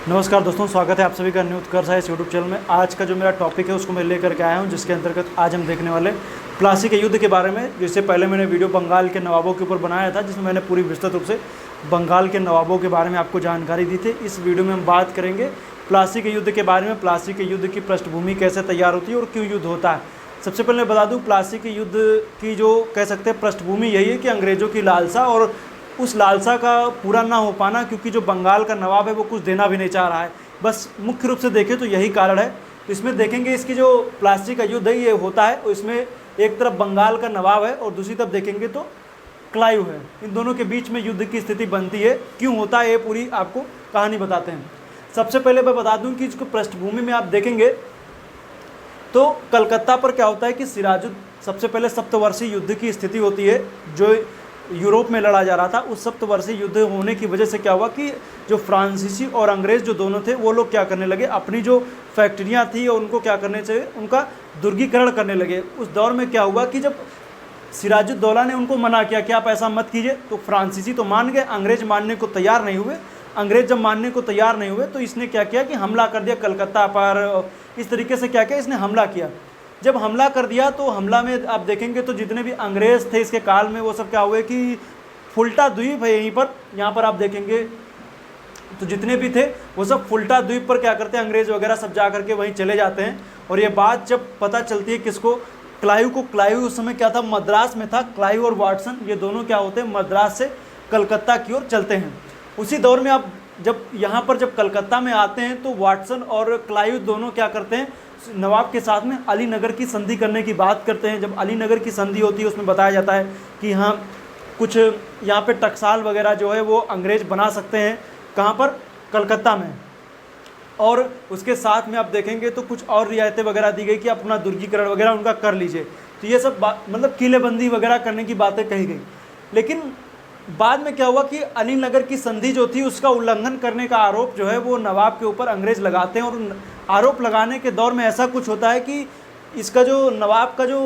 नमस्कार दोस्तों, स्वागत है आप सभी का न्यू उत्कर्ष है इस यूट्यूब चैनल में। आज का जो मेरा टॉपिक है उसको मैं लेकर के आया हूं, जिसके अंतर्गत आज हम देखने वाले प्लासी के युद्ध के बारे में। जिससे पहले मैंने वीडियो बंगाल के नवाबों के ऊपर बनाया था, जिसमें मैंने पूरी विस्तृत रूप से बंगाल के नवाबों के बारे में आपको जानकारी दी थी। इस वीडियो में हम बात करेंगे प्लासी के युद्ध के बारे में। प्लासी के युद्ध की पृष्ठभूमि कैसे तैयार होती है और क्यों युद्ध होता है। सबसे पहले मैं बता दूँ, प्लासी के युद्ध की जो कह सकते हैं पृष्ठभूमि यही है कि अंग्रेज़ों की लालसा और उस लालसा का पूरा ना हो पाना, क्योंकि जो बंगाल का नवाब है वो कुछ देना भी नहीं चाह रहा है। बस मुख्य रूप से देखें तो यही कारण है। तो इसमें देखेंगे इसकी जो प्लासी का युद्ध है ये होता है, और इसमें एक तरफ बंगाल का नवाब है और दूसरी तरफ देखेंगे तो क्लाइव है। इन दोनों के बीच में युद्ध की स्थिति बनती है। क्यों होता है ये पूरी आपको कहानी बताते हैं। सबसे पहले मैं बता दूं कि इसको पृष्ठभूमि में आप देखेंगे तो कलकत्ता पर क्या होता है कि सबसे पहले सप्तवर्षीय युद्ध की स्थिति होती है जो यूरोप में लड़ा जा रहा था। उस सप्तवर्षीय युद्ध होने की वजह से क्या हुआ कि जो फ्रांसीसी और अंग्रेज़ जो दोनों थे वो लोग क्या करने लगे, अपनी जो फैक्ट्रियां थी और उनको क्या करने चाहिए, उनका दुर्गीकरण करने लगे। उस दौर में क्या हुआ कि जब सिराजुद्दौला ने उनको मना किया कि आप ऐसा मत कीजिए, तो फ्रांसीसी तो मान गए, अंग्रेज़ मानने को तैयार नहीं हुए। अंग्रेज़ जब मानने को तैयार नहीं हुए तो इसने क्या किया कि हमला कर दिया कलकत्ता पर। इस तरीके से क्या किया, इसने हमला किया। जब हमला कर दिया तो हमला में आप देखेंगे तो जितने भी अंग्रेज़ थे इसके काल में वो सब क्या हुए कि फुल्टा द्वीप है यहीं पर, यहाँ पर आप देखेंगे तो जितने भी थे वो सब फुल्टा द्वीप पर क्या करते हैं, अंग्रेज़ वगैरह सब जा करके वहीं चले जाते हैं। और ये बात जब पता चलती है किसको, क्लाइव को। क्लाइव उस समय क्या था, मद्रास में था। क्लाइव और वाटसन ये दोनों क्या होते हैं, मद्रास से कलकत्ता की ओर चलते हैं। उसी दौर में आप जब कलकत्ता में आते हैं तो वाटसन और क्लाइव दोनों क्या करते हैं, नवाब के साथ में अलीनगर की संधि करने की बात करते हैं। जब अलीनगर की संधि होती है उसमें बताया जाता है कि हाँ कुछ यहाँ पे टकसाल वगैरह जो है वो अंग्रेज़ बना सकते हैं। कहाँ पर, कलकत्ता में। और उसके साथ में आप देखेंगे तो कुछ और रियायतें वगैरह दी गई कि अपना दुर्गीकरण वगैरह उनका कर लीजिए। तो ये सब मतलब किलेबंदी वगैरह करने की बातें कही गई। लेकिन बाद में क्या हुआ कि अलीनगर की संधि जो थी उसका उल्लंघन करने का आरोप जो है वो नवाब के ऊपर अंग्रेज़ लगाते हैं। और आरोप लगाने के दौर में ऐसा कुछ होता है कि इसका जो नवाब का जो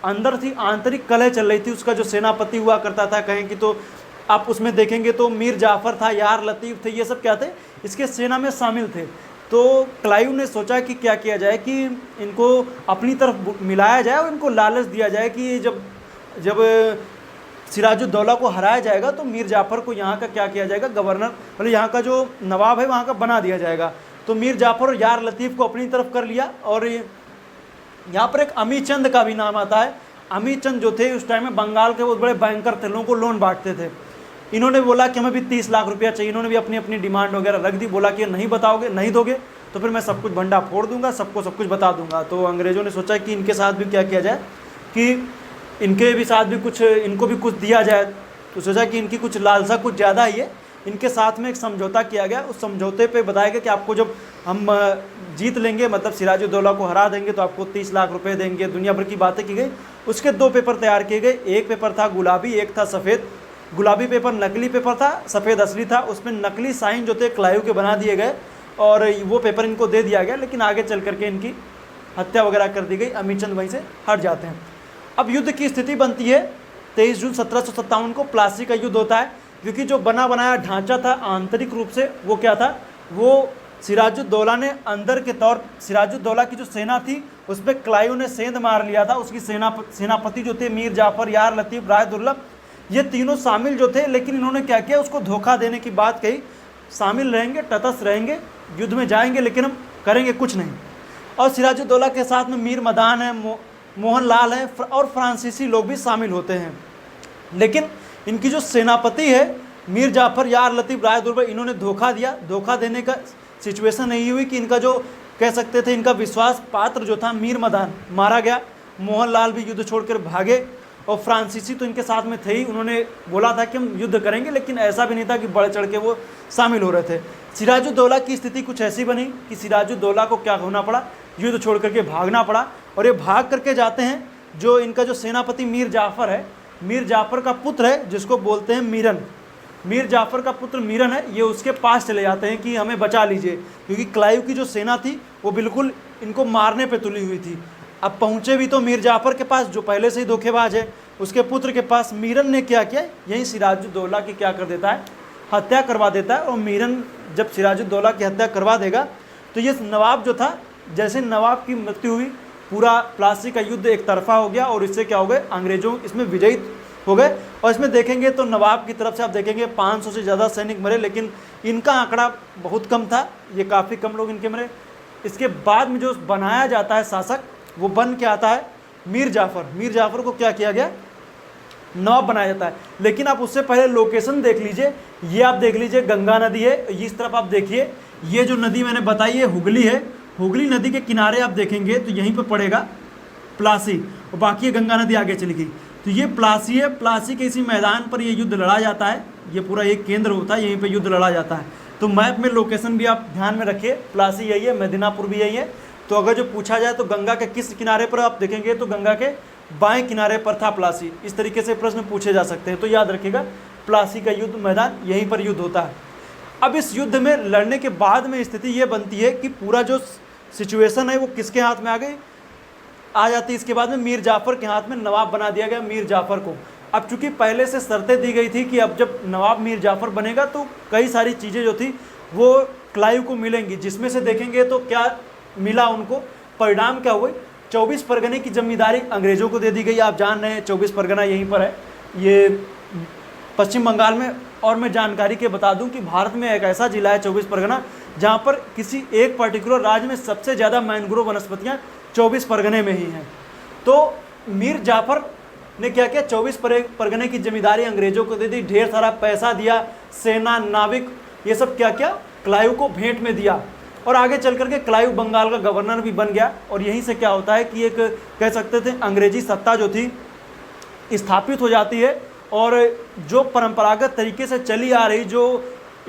अंदर थी आंतरिक कलह चल रही थी। उसका जो सेनापति हुआ करता था कहें कि, तो आप उसमें देखेंगे तो मीर जाफ़र था, यार लतीफ़ थे, ये सब क्या थे, इसके सेना में शामिल थे। तो क्लाइव ने सोचा कि क्या किया जाए कि इनको अपनी तरफ मिलाया जाए और इनको लालच दिया जाए कि जब सिराजुद्दौला को हराया जाएगा तो मीर जाफ़र को यहाँ का क्या किया जाएगा, गवर्नर, मतलब यहाँ का जो नवाब है वहाँ का बना दिया जाएगा। तो मीर जाफ़र और यार लतीफ़ को अपनी तरफ कर लिया। और यहाँ पर एक अमीर चंद का भी नाम आता है। अमीर चंद जो थे उस टाइम में बंगाल के बहुत बड़े बैंकर थे, लोगों को लोन बांटते थे। इन्होंने बोला कि हमें भी 30 लाख रुपया चाहिए। इन्होंने भी अपनी अपनी डिमांड वगैरह रख दी। बोला कि नहीं बताओगे, नहीं दोगे तो फिर मैं सब कुछ भंडा फोड़ दूंगा, सबको सब कुछ बता दूंगा। तो अंग्रेज़ों ने सोचा कि इनके साथ भी क्या किया जाए कि इनके भी साथ भी कुछ, इनको भी कुछ दिया जाए। तो सोचा कि इनकी कुछ लालसा कुछ ज़्यादा ही है। इनके साथ में एक समझौता किया गया। उस समझौते पे बताया गया कि आपको जब हम जीत लेंगे, मतलब सिराजुद्दौला को हरा देंगे, तो आपको 30 लाख रुपए देंगे। दुनिया भर की बातें की गई। उसके 2 पेपर तैयार किए गए। एक पेपर था गुलाबी, एक था सफ़ेद। गुलाबी पेपर नकली पेपर था, सफ़ेद असली था। उसमें नकली साइन जो थे क्लाइव के बना दिए गए और वो पेपर इनको दे दिया गया। लेकिन आगे चल करके इनकी हत्या वगैरह कर दी गई। अमीरचंद वहीं से हट जाते हैं। अब युद्ध की स्थिति बनती है 23 जून 1757 को। प्लासी का युद्ध होता है, क्योंकि जो बना बनाया ढांचा था आंतरिक रूप से वो क्या था, वो सिराजुद्दौला ने अंदर के तौर, सिराजुद्दौला की जो सेना थी उस पर क्लाइव ने सेंध मार लिया था। उसकी सेनापति जो थे मीर जाफ़र, यार लतीफ़, राय दुर्लभ, ये तीनों शामिल जो थे। लेकिन इन्होंने क्या किया, उसको धोखा देने की बात कही। शामिल रहेंगे, तटस्थ रहेंगे, युद्ध में जाएंगे लेकिन हम करेंगे कुछ नहीं। और सिराजुद्दौला के साथ में मीर मदान है, मोहन लाल है और फ्रांसीसी लोग भी शामिल होते हैं। लेकिन इनकी जो सेनापति है मीर जाफ़र, यार लतीफ़, राय दुर्लभ, इन्होंने धोखा दिया। धोखा देने का सिचुएशन नहीं हुई कि इनका जो कह सकते थे इनका विश्वास पात्र जो था मीर मदान मारा गया। मोहन लाल भी युद्ध छोड़कर भागे और फ्रांसीसी तो इनके साथ में थे ही। उन्होंने बोला था कि हम युद्ध करेंगे, लेकिन ऐसा भी नहीं था कि बढ़ चढ़ के वो शामिल हो रहे थे। सिराजुद्दौला की स्थिति कुछ ऐसी बनी कि सिराजुद्दौला को क्या होना पड़ा, युद्ध छोड़ करके भागना पड़ा। और ये भाग करके जाते हैं। जो इनका जो सेनापति मीर जाफ़र है, मीर जाफ़र का पुत्र है जिसको बोलते हैं मीरन, मीर जाफ़र का पुत्र मीरन है, ये उसके पास चले जाते हैं कि हमें बचा लीजिए, क्योंकि क्लाइव की जो सेना थी वो बिल्कुल इनको मारने पे तुली हुई थी। अब पहुँचे भी तो मीर जाफ़र के पास जो पहले से ही धोखेबाज है, उसके पुत्र के पास। मीरन ने क्या किया, यहीं सिराजुद्दौला की क्या कर देता है, हत्या करवा देता है। और मीरन जब सिराजुद्दौला की हत्या करवा देगा तो ये नवाब जो था, जैसे नवाब की मृत्यु हुई, पूरा प्लासी का युद्ध एक तरफा हो गया और इससे क्या हो गए, अंग्रेजों इसमें विजयी हो गए। और इसमें देखेंगे तो नवाब की तरफ से आप देखेंगे 500 से ज़्यादा सैनिक मरे, लेकिन इनका आंकड़ा बहुत कम था, ये काफ़ी कम लोग इनके मरे। इसके बाद में जो बनाया जाता है शासक, वो बन के आता है मीर जाफ़र। मीर जाफ़र को क्या किया गया, नवाब बनाया जाता है। लेकिन आप उससे पहले लोकेशन देख लीजिए, ये आप देख लीजिए गंगा नदी है, इस तरफ आप देखिए, ये जो नदी मैंने बताई है हुगली है, हुगली नदी के किनारे आप देखेंगे तो यहीं पर पड़ेगा प्लासी, और बाकी गंगा नदी आगे चली गई। तो ये प्लासी है, प्लासी के इसी मैदान पर ये युद्ध लड़ा जाता है, ये पूरा एक केंद्र होता है, यहीं पे युद्ध लड़ा जाता है। तो मैप में लोकेशन भी आप ध्यान में रखिए, प्लासी यही है, मेदिनापुर भी यही है। तो अगर जो पूछा जाए तो गंगा के किस किनारे पर आप देखेंगे तो गंगा के बाएं किनारे पर था प्लासी, इस तरीके से प्रश्न पूछे जा सकते हैं। तो याद रखिएगा प्लासी का युद्ध मैदान यहीं पर युद्ध होता है। अब इस युद्ध में लड़ने के बाद में स्थिति ये बनती है कि पूरा जो सिचुएशन है वो किसके हाथ में आ जाती है। इसके बाद में मीर जाफ़र के हाथ में नवाब बना दिया गया मीर जाफ़र को। अब चूंकि पहले से शर्तें दी गई थी कि अब जब नवाब मीर जाफ़र बनेगा तो कई सारी चीज़ें जो थी वो क्लाइव को मिलेंगी, जिसमें से देखेंगे तो क्या मिला उनको, परिणाम क्या हुए, 24 परगने की जिम्मेदारी अंग्रेज़ों को दे दी गई। आप जान रहे हैं 24 परगना यहीं पर है, ये पश्चिम बंगाल में। और मैं जानकारी के बता दूं कि भारत में एक ऐसा जिला है 24 परगना जहां पर किसी एक पर्टिकुलर राज्य में सबसे ज़्यादा मैंग्रोव वनस्पतियाँ 24 परगने में ही हैं। तो मीर जाफ़र ने क्या किया, 24 परगने की जिम्मेदारी अंग्रेज़ों को दे दी, ढेर सारा पैसा दिया, सेना, नाविक, ये सब क्या क्या क्लाइव को भेंट में दिया। और आगे चल करके क्लाइव बंगाल का गवर्नर भी बन गया। और यहीं से क्या होता है कि एक कह सकते थे अंग्रेजी सत्ता जो थी स्थापित हो जाती है, और जो परंपरागत तरीके से चली आ रही जो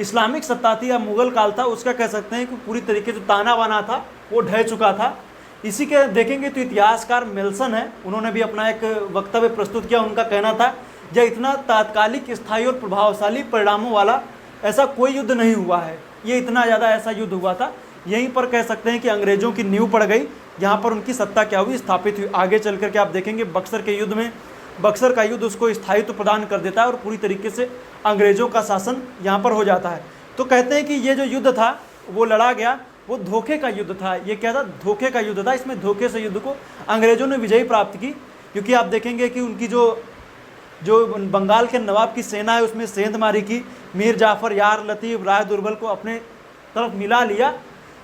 इस्लामिक सत्ता थी या मुग़ल काल था, उसका कह सकते हैं कि पूरी तरीके से ताना बाना था वो ढह चुका था। इसी के देखेंगे तो इतिहासकार मेल्सन है, उन्होंने भी अपना एक वक्तव्य प्रस्तुत किया। उनका कहना था यह इतना तात्कालिक, स्थायी और प्रभावशाली परिणामों वाला ऐसा कोई युद्ध नहीं हुआ है, ये इतना ज़्यादा ऐसा युद्ध हुआ था। यहीं पर कह सकते हैं कि अंग्रेज़ों की नींव पड़ गई, यहाँ पर उनकी सत्ता क्या हुई, स्थापित हुई। आगे चल करके आप देखेंगे बक्सर के युद्ध में, बक्सर का युद्ध उसको स्थायित्व प्रदान कर देता है और पूरी तरीके से अंग्रेज़ों का शासन यहाँ पर हो जाता है। तो कहते हैं कि ये जो युद्ध था वो लड़ा गया, वो धोखे का युद्ध था। ये क्या था, धोखे का युद्ध था। इसमें धोखे से युद्ध को अंग्रेज़ों ने विजयी प्राप्त की, क्योंकि आप देखेंगे कि उनकी जो बंगाल के नवाब की सेना है उसमें सेंधमारी की, मीर जाफ़र, यार लतीफ़, राय दुर्बल को अपने तरफ मिला लिया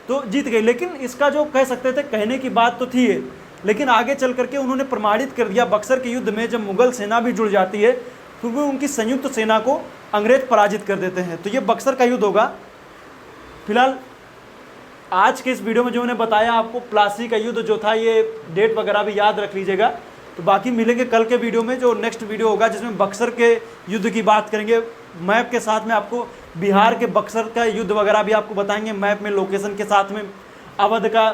तो जीत गई। लेकिन इसका जो कह सकते थे कहने की बात तो थी है, लेकिन आगे चल करके उन्होंने प्रमाणित कर दिया बक्सर के युद्ध में जब मुग़ल सेना भी जुड़ जाती है फिर वो उनकी संयुक्त सेना को अंग्रेज पराजित कर देते हैं। तो ये बक्सर का युद्ध होगा। फिलहाल आज के इस वीडियो में जो मैंने बताया आपको, प्लासी का युद्ध जो था, ये डेट वगैरह भी याद रख लीजिएगा। तो बाकी मिलेंगे कल के वीडियो में, जो नेक्स्ट वीडियो होगा जिसमें बक्सर के युद्ध की बात करेंगे। मैप के साथ में आपको बिहार के बक्सर का युद्ध वगैरह भी आपको बताएंगे, मैप में लोकेशन के साथ में अवध का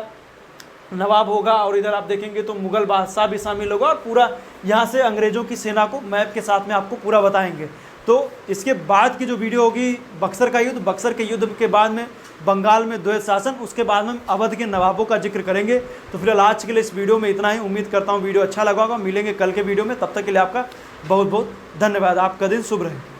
नवाब होगा, और इधर आप देखेंगे तो मुग़ल बादशाह भी शामिल होगा, और पूरा यहाँ से अंग्रेज़ों की सेना को मैप के साथ में आपको पूरा बताएंगे। तो इसके बाद की जो वीडियो होगी बक्सर का युद्ध, बक्सर के युद्ध के बाद में बंगाल में द्वैत शासन, उसके बाद में अवध के नवाबों का जिक्र करेंगे। तो फिलहाल आज के लिए इस वीडियो में इतना ही। उम्मीद करता हूँ वीडियो अच्छा लगा होगा। मिलेंगे कल के वीडियो में, तब तक के लिए आपका बहुत बहुत धन्यवाद। आपका दिन शुभ रहे।